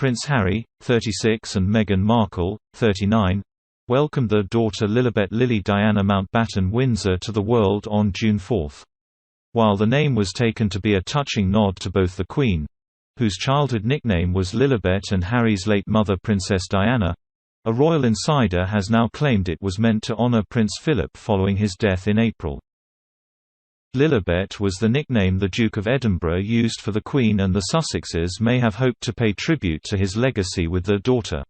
Prince Harry, 36 and Meghan Markle, 39, welcomed their daughter Lilibet Lily Diana Mountbatten-Windsor to the world on June 4. While the name was taken to be a touching nod to both the Queen, whose childhood nickname was Lilibet, and Harry's late mother Princess Diana, a royal insider has now claimed it was meant to honour Prince Philip following his death in April. Lilibet was the nickname the Duke of Edinburgh used for the Queen, and the Sussexes may have hoped to pay tribute to his legacy with their daughter.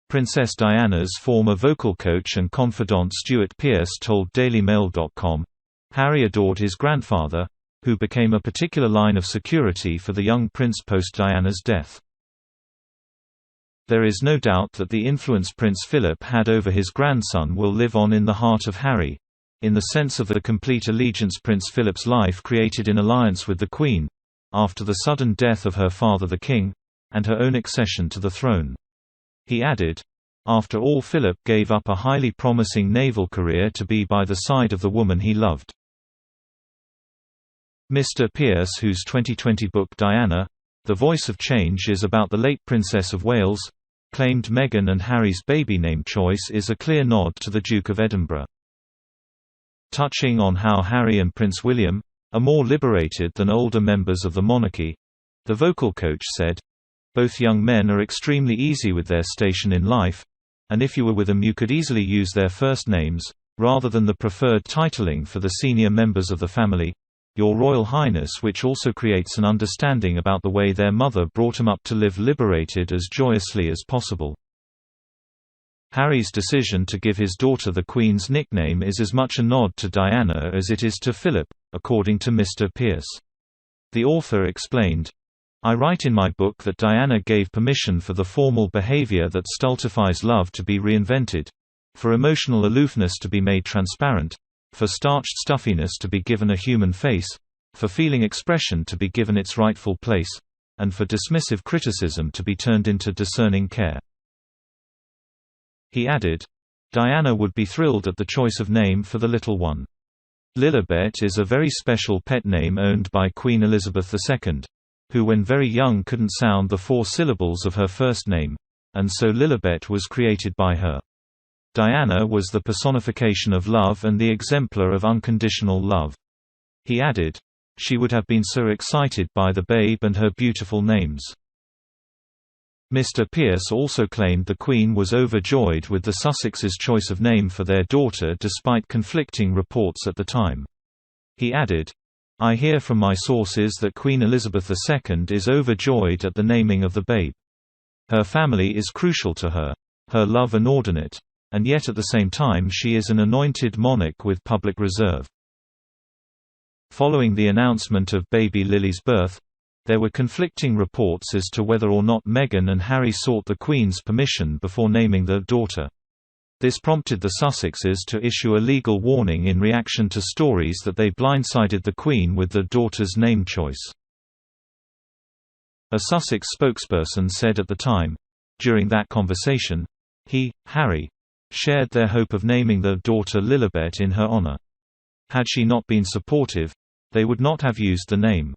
Princess Diana's former vocal coach and confidant Mr Pearce told DailyMail.com, "Harry adored his grandfather, who became a particular line of security for the young prince post Diana's death." There is no doubt that the influence Prince Philip had over his grandson will live on in the heart of Harry, in the sense of the complete allegiance Prince Philip's life created in alliance with the Queen, after the sudden death of her father the King, and her own accession to the throne. He added, "After all, Philip gave up a highly promising naval career to be by the side of the woman he loved." Mr Pearce, whose 2020 book Diana, The Voice of Change is about the late Princess of Wales, claimed Meghan and Harry's baby name choice is a clear nod to the Duke of Edinburgh. Touching on how Harry and Prince William are more liberated than older members of the monarchy, the vocal coach said, "Both young men are extremely easy with their station in life, and if you were with them you could easily use their first names, rather than the preferred titling for the senior members of the family, Your Royal Highness, which also creates an understanding about the way their mother brought him up to live liberated as joyously as possible." Harry's decision to give his daughter the Queen's nickname is as much a nod to Diana as it is to Philip, according to Mr Pearce. The author explained, "I write in my book that Diana gave permission for the formal behaviour that stultifies love to be reinvented, for emotional aloofness to be made transparent, for starched stuffiness to be given a human face, for feeling expression to be given its rightful place, and for dismissive criticism to be turned into discerning care." He added, "Diana would be thrilled at the choice of name for the little one. Lilibet is a very special pet name owned by Queen Elizabeth II, who when very young couldn't sound the 4 syllables of her first name, and so Lilibet was created by her. Diana was the personification of love and the exemplar of unconditional love." He added, "She would have been so excited by the babe and her beautiful names." Mr Pearce also claimed the Queen was overjoyed with the Sussexes' choice of name for their daughter despite conflicting reports at the time. He added, "I hear from my sources that Queen Elizabeth II is overjoyed at the naming of the babe. Her family is crucial to her love inordinate, and yet at the same time she is an anointed monarch with public reserve." Following the announcement of baby Lily's birth, there were conflicting reports as to whether or not Meghan and Harry sought the Queen's permission before naming their daughter. This prompted the Sussexes to issue a legal warning in reaction to stories that they blindsided the Queen with their daughter's name choice. A Sussex spokesperson said at the time, during that conversation, Harry, shared their hope of naming their daughter Lilibet in her honour. Had she not been supportive, they would not have used the name.